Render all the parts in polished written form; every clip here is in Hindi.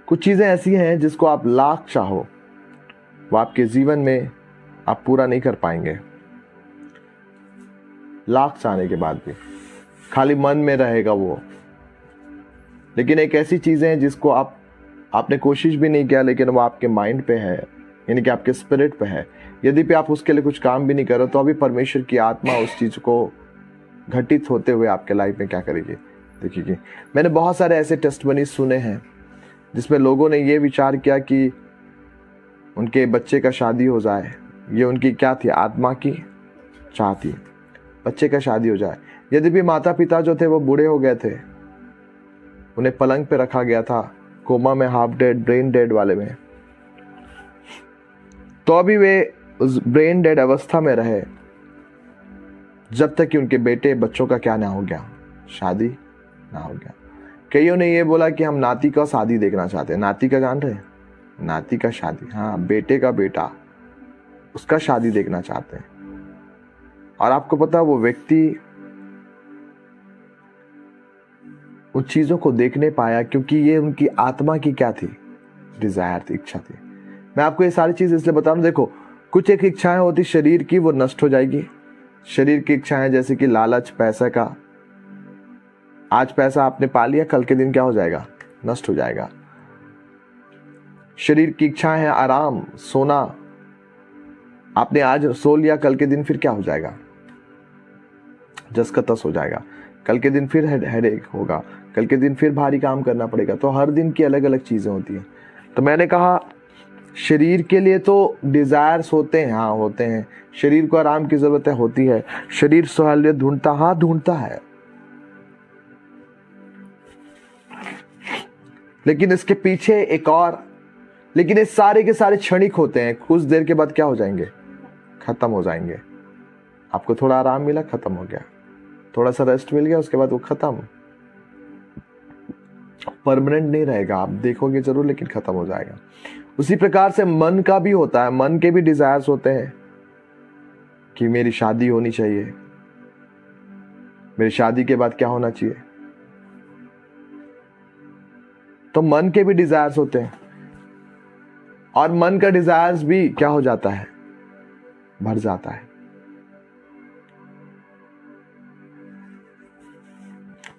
कुछ चीजें ऐसी हैं जिसको आप लाख चाहो वो आपके जीवन में आप पूरा नहीं कर पाएंगे। लाख चाहने के बाद भी खाली मन में रहेगा वो। लेकिन एक ऐसी चीजें हैं जिसको आपने कोशिश भी नहीं किया, लेकिन वो आपके माइंड पे है, यानी कि आपके स्पिरिट पे है। यदि भी आप उसके लिए कुछ काम भी नहीं करो तो अभी परमेश्वर की आत्मा उस चीज को घटित होते हुए आपके लाइफ में क्या करेगी, देखिए। मैंने बहुत सारे ऐसे टेस्टमनी सुने हैं जिसमें लोगों ने ये विचार किया कि उनके बच्चे का शादी हो जाए। ये उनकी क्या थी, आत्मा की चाह थी, बच्चे का शादी हो जाए। यदि भी माता पिता जो थे वो बूढ़े हो गए थे, उन्हें पलंग पे रखा गया था, कोमा में, हाफ डेड, ब्रेन डेड वाले में, तो अभी वे उस ब्रेन डेड अवस्था में रहे जब तक कि उनके बेटे बच्चों का क्या ना हो गया, शादी ना हो गया। कईयों ने ये बोला कि हम नाती का शादी देखना चाहते हैं। नाती का जान रहे हैं, नाती का शादी, हाँ, बेटे का बेटा, उसका शादी देखना चाहते हैं। और आपको पता वो व्यक्ति उन चीजों को देख नहीं पाया क्योंकि ये उनकी आत्मा की क्या थी, डिजायर थी, इच्छा थी। मैं आपको ये सारी चीज इसलिए बता रहा हूं, देखो कुछ एक इच्छाएं होती शरीर की, वो नष्ट हो जाएगी। शरीर की इच्छाएं जैसे कि लालच, पैसा का, आज पैसा आपने पा लिया, कल के दिन क्या हो जाएगा, नष्ट हो जाएगा। शरीर की इच्छाएं हैं आराम, सोना, आपने आज सो लिया, कल के दिन फिर क्या हो जाएगा, जस का तस हो जाएगा। कल के दिन फिर हेडेक होगा, कल के दिन फिर भारी काम करना पड़ेगा। तो हर दिन की अलग अलग चीजें होती हैं। तो मैंने कहा शरीर के लिए तो डिजायर्स होते हैं, हाँ होते हैं। शरीर को आराम की जरूरत होती है, शरीर सहूलियत ढूंढता, हाँ ढूंढता है, लेकिन इसके पीछे एक और, लेकिन ये सारे के सारे क्षणिक होते हैं। कुछ देर के बाद क्या हो जाएंगे, खत्म हो जाएंगे। आपको थोड़ा आराम मिला, खत्म हो गया, थोड़ा सा रेस्ट मिल गया, उसके बाद वो खत्म, परमानेंट नहीं रहेगा। आप देखोगे जरूर, लेकिन खत्म हो जाएगा। उसी प्रकार से मन का भी होता है, मन के भी डिजायर्स होते हैं कि मेरी शादी होनी चाहिए, मेरी शादी के बाद क्या होना चाहिए। तो मन के भी डिजायर्स होते हैं, और मन का डिजायर्स भी क्या हो जाता है, भर जाता है।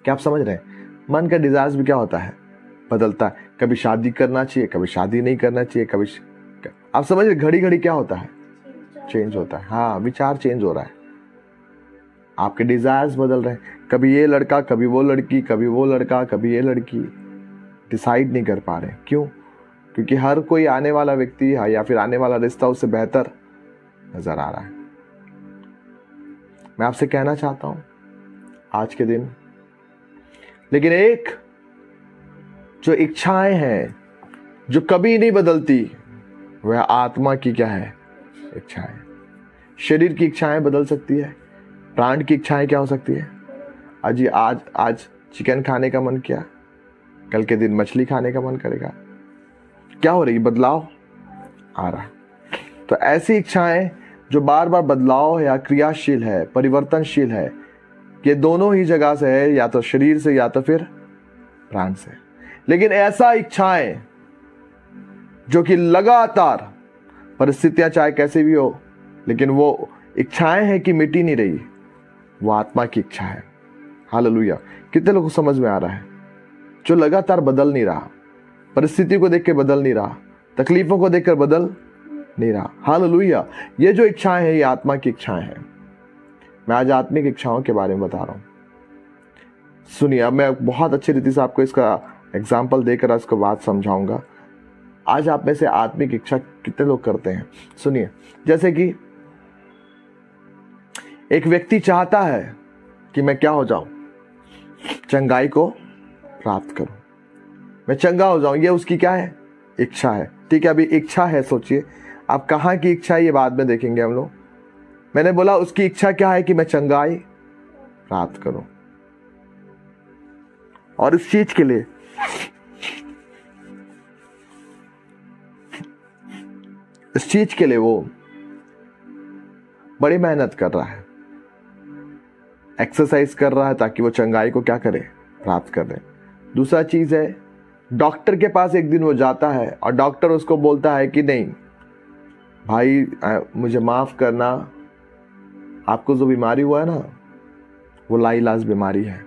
क्या आप समझ रहे हैं? मन का डिजायर्स भी क्या होता है, बदलता है। कभी शादी करना चाहिए, कभी शादी नहीं करना चाहिए, कभी, आप समझ रहे, घड़ी घड़ी क्या होता है, चेंज होता है। हाँ, विचार चेंज हो रहा है, आपके डिजायर्स बदल रहे हैं। कभी ये लड़का, कभी वो लड़की, कभी वो लड़का, कभी ये लड़की, डिसाइड नहीं कर पा रहे। क्यों? क्योंकि हर कोई आने वाला व्यक्ति या फिर आने वाला रिश्ता उससे बेहतर नजर आ रहा है। मैं आपसे कहना चाहता हूं आज के दिन, लेकिन एक जो इच्छाएं हैं जो कभी नहीं बदलती, वह आत्मा की क्या है, इच्छाएं। शरीर की इच्छाएं बदल सकती है, प्राण की इच्छाएं क्या हो सकती है। आज चिकन खाने का मन किया, कल के दिन मछली खाने का मन करेगा। क्या हो रही, बदलाव आ रहा। तो ऐसी इच्छाएं जो बार बार बदलाव या क्रियाशील है, परिवर्तनशील है, ये दोनों ही जगह से है, या तो शरीर से या तो फिर प्राण से। लेकिन ऐसा इच्छाएं जो कि लगातार, परिस्थितियां चाहे कैसी भी हो, लेकिन वो इच्छाएं हैं कि मिटी नहीं रही, वो आत्मा की इच्छा है। हालेलुया। कितने लोगों को समझ में आ रहा है? जो लगातार बदल नहीं रहा, परिस्थिति को देख के बदल नहीं रहा, तकलीफों को देखकर बदल नहीं रहा। हालेलुया। ये जो इच्छाएं हैं, ये आत्मा की इच्छाएं हैं। मैं आज आत्मिक इच्छाओं के बारे में बता रहा हूं। सुनिए, अब मैं बहुत अच्छी रीति से आपको इसका एग्जाम्पल देकर इसको बात समझाऊंगा। आज आप में से आत्मिक इच्छा कितने लोग करते हैं? सुनिए, जैसे कि एक व्यक्ति चाहता है कि मैं क्या हो जाऊं, चंगाई को प्राप्त करूं, मैं चंगा हो जाऊं, ये उसकी क्या है, इच्छा है। ठीक है, अभी इच्छा है, सोचिए आप कहां की इच्छा है, ये बाद में देखेंगे हम लोग। मैंने बोला उसकी इच्छा क्या है कि मैं चंगाई प्राप्त करूं, और इस चीज के लिए वो बड़ी मेहनत कर रहा है, एक्सरसाइज कर रहा है ताकि वो चंगाई को क्या करे, प्राप्त कर ले। दूसरा चीज है डॉक्टर के पास एक दिन वो जाता है और डॉक्टर उसको बोलता है कि नहीं भाई, मुझे माफ करना, आपको जो बीमारी हुआ है ना वो लाइलाज बीमारी है,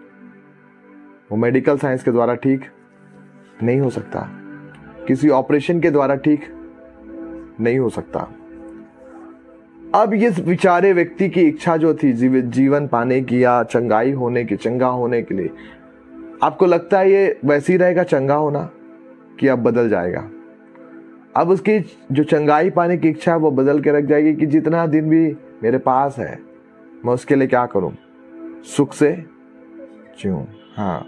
वो मेडिकल साइंस के द्वारा ठीक नहीं हो सकता, किसी ऑपरेशन के द्वारा ठीक नहीं हो सकता। अब इस बेचारे व्यक्ति की इच्छा जो थी जीवन पाने की या चंगाई होने की, चंगा होने के लिए, आपको लगता है ये वैसे ही रहेगा चंगा होना कि अब बदल जाएगा? अब उसकी जो चंगाई पाने की इच्छा है वो बदल के रख जाएगी कि जितना दिन भी मेरे पास है मैं उसके लिए क्या करूं, सुख से जीऊं। हाँ,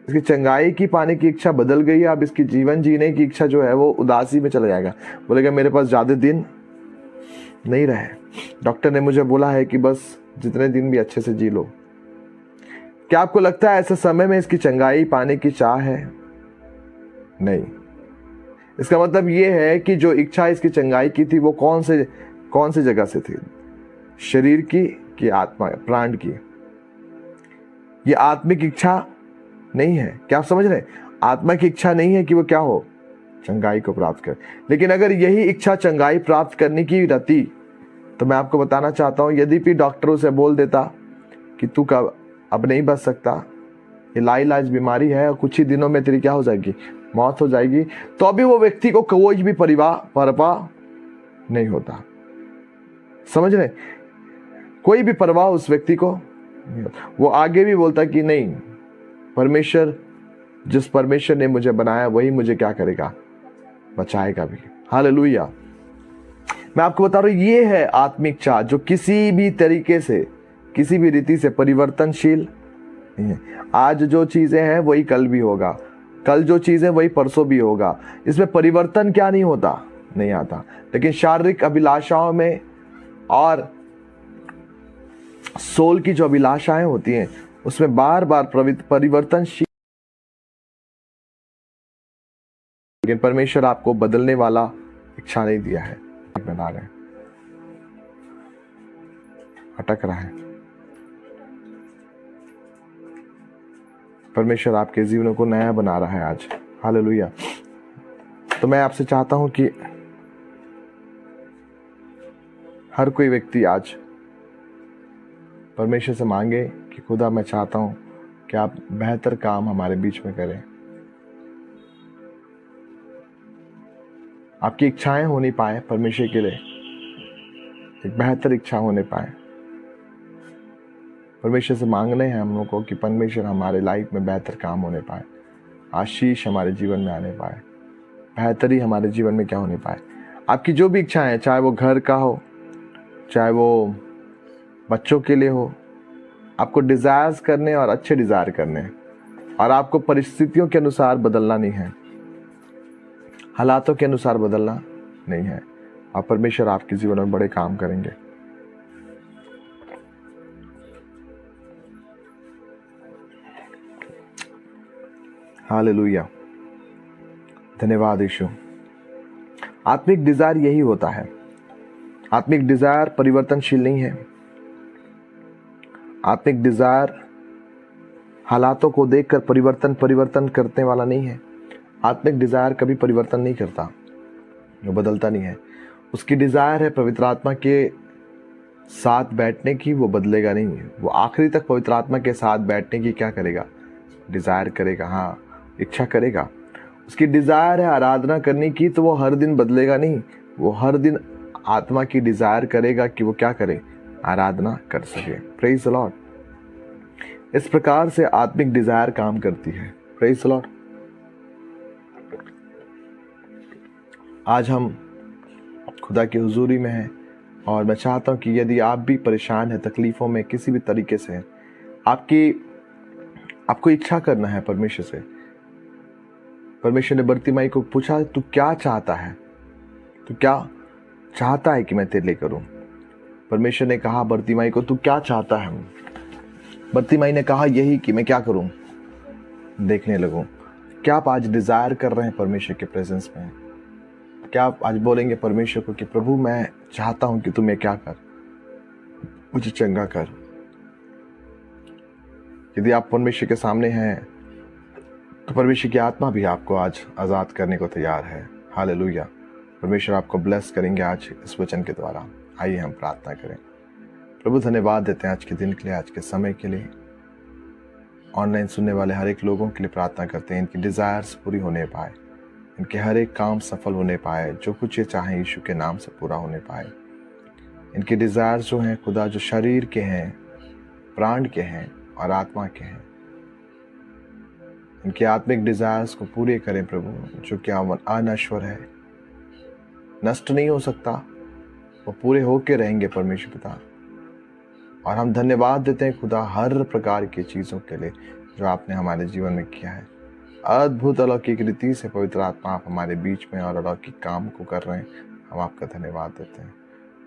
इसकी चंगाई की पाने की इच्छा बदल गई है। अब इसकी जीवन जीने की इच्छा जो है वो उदासी में चला जाएगा, बोलेगा मेरे पास ज्यादा दिन नहीं रहे, डॉक्टर ने मुझे बोला है कि बस जितने दिन भी अच्छे से जी लो। क्या आपको लगता है ऐसे समय में इसकी चंगाई पाने की चाह है? नहीं। इसका मतलब ये है कि जो इच्छा इसकी चंगाई की थी वो कौन से जगह से थी? शरीर की कि आत्मा, प्राण की? ये आत्मिक इच्छा नहीं है। क्या आप समझ रहे हैं? आत्मा की इच्छा नहीं है कि वो क्या हो, चंगाई को प्राप्त करे। लेकिन अगर यही इच्छा चंगाई प्राप्त करने की रहती तो मैं आपको बताना चाहता हूं, यदि भी डॉक्टरों से बोल देता कि तू अब नहीं बच सकता, ये लाइलाज बीमारी है और कुछ ही दिनों में तेरी क्या हो जाएगी, मौत हो जाएगी, तो अभी वो व्यक्ति को कोई भी परवाह नहीं होता। समझ रहे? कोई भी परवाह उस व्यक्ति को नहीं होता। वो आगे भी बोलता कि नहीं, परमेश्वर, जिस परमेश्वर ने मुझे बनाया वही मुझे क्या करेगा, बचाएगा भी। हालेलुया। मैं आपको बता रहा हूं, ये है आत्मिक चाह जो किसी भी तरीके से, किसी भी रीति से परिवर्तनशील नहीं है। आज जो चीजें हैं वही कल भी होगा, कल जो चीजें वही परसों भी होगा। इसमें परिवर्तन क्या नहीं होता, नहीं आता। लेकिन शारीरिक अभिलाषाओं में और सोल की जो अभिलाषाएं होती हैं उसमें बार बार परिवर्तनशील, लेकिन परमेश्वर आपको बदलने वाला इच्छा नहीं दिया है। बना रहे, अटक रहा है। परमेश्वर आपके जीवन को नया बना रहा है आज। हालेलुया। तो मैं आपसे चाहता हूं कि हर कोई व्यक्ति आज परमेश्वर से मांगे कि खुदा मैं चाहता हूं कि आप बेहतर काम हमारे बीच में करें। आपकी इच्छाएं होनी पाए परमेश्वर के लिए, एक बेहतर इच्छा होने पाए। परमेश्वर से मांगने हैं हम लोग को कि परमेश्वर हमारे लाइफ में बेहतर काम होने पाए, आशीष हमारे जीवन में आने पाए, बेहतरी हमारे जीवन में क्या होने पाए। आपकी जो भी इच्छाएं हैं, चाहे वो घर का हो, चाहे वो बच्चों के लिए हो, आपको डिजायर्स करने और अच्छे डिजायर करने, और आपको परिस्थितियों के अनुसार बदलना नहीं है, हालातों के अनुसार बदलना नहीं है। और परमेश्वर आपके जीवन में बड़े काम करेंगे। हालेलुया। धन्यवाद यीशु। आत्मिक डिजायर यही होता है। आत्मिक डिजायर परिवर्तनशील नहीं है। आत्मिक डिजायर हालातों को देखकर परिवर्तन करने वाला नहीं है। आत्मिक डिजायर कभी परिवर्तन नहीं करता, वो बदलता नहीं है। उसकी डिजायर है पवित्र आत्मा के साथ बैठने की, वो बदलेगा नहीं। वो आखिरी तक पवित्र आत्मा के साथ बैठने की क्या करेगा, डिजायर करेगा, हाँ इच्छा करेगा। उसकी डिजायर है आराधना करने की, तो वो हर दिन बदलेगा नहीं। वो हर दिन आत्मा की डिजायर करेगा कि वो क्या करे, आराधना कर सके। Praise the Lord. इस प्रकार से आत्मिक डिजायर काम करती है। Praise the Lord. आज हम खुदा की हुजूरी में हैं और मैं चाहता हूं कि यदि आप भी परेशान हैं, तकलीफों में किसी भी तरीके से हैं, आपको इच्छा करना है परमेश्वर से। परमेश्वर ने बर्तिमाई को पूछा, तू क्या चाहता है, तू क्या चाहता है कि मैं तेरे लिए करूं? परमेश्वर ने कहा बर्तिमाई को, तू क्या चाहता है? बर्तिमाई ने कहा यही कि मैं क्या करूं, देखने लगूं। क्या आप आज डिजायर कर रहे हैं परमेश्वर के प्रेजेंस में? क्या आप आज बोलेंगे परमेश्वर को कि प्रभु मैं चाहता हूं कि तू मैं क्या कर, मुझे चंगा कर। यदि आप परमेश्वर के सामने हैं तो परमेश्वर की आत्मा भी आपको आज आज़ाद करने को तैयार है। हालेलुया। परमेश्वर आपको ब्लेस करेंगे आज इस वचन के द्वारा। आइए हम प्रार्थना करें। प्रभु धन्यवाद देते हैं आज के दिन के लिए, आज के समय के लिए। ऑनलाइन सुनने वाले हर एक लोगों के लिए प्रार्थना करते हैं, इनकी डिज़ायर्स पूरी होने पाए, इनके हर एक काम सफल होने पाए, जो कुछ ये चाहें यीशु के नाम से पूरा होने पाए। इनके डिज़ायर्स जो हैं खुदा, जो शरीर के हैं, प्राण के हैं और आत्मा के हैं, इनके आत्मिक डिज़ायर्स को पूरे करें प्रभु, जो कि अनश्वर है, नष्ट नहीं हो सकता, वो पूरे होके रहेंगे परमेश्वर पिता। और हम धन्यवाद देते हैं खुदा हर प्रकार की चीज़ों के लिए जो आपने हमारे जीवन में किया है। अद्भुत अलौकिक रीति से पवित्र आत्मा आप हमारे बीच में और अलौकिक काम को कर रहे हैं, हम आपका धन्यवाद देते हैं।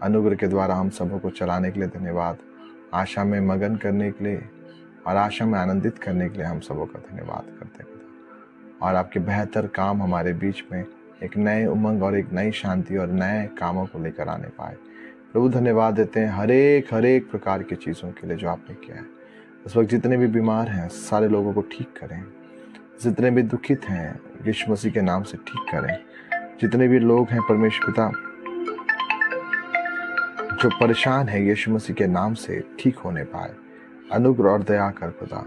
अनुग्रह के द्वारा हम सबों को चलाने के लिए धन्यवाद, आशा में मगन करने के लिए और आशा में आनंदित करने के लिए हम सबों का धन्यवाद करते हैं खुदा। और आपके बेहतर काम हमारे बीच में एक नए उमंग और एक नई शांति और नए कामों को लेकर आने पाए। प्रभु धन्यवाद देते हैं हर एक प्रकार की चीज़ों के लिए जो आपने किया है। इस वक्त जितने भी बीमार हैं सारे लोगों को ठीक करें, जितने भी दुखित हैं यीशु मसीह के नाम से ठीक करें, जितने भी लोग हैं परमेश्वर पिता जो परेशान है यीशु मसीह के नाम से ठीक होने पाए। अनुग्रह और दया कर खुदा,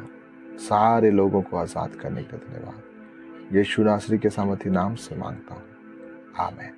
सारे लोगों को आज़ाद करने के लिए धन्यवाद। यीशु नासरी के सामर्थी नाम से मांगता हूँ, आमीन।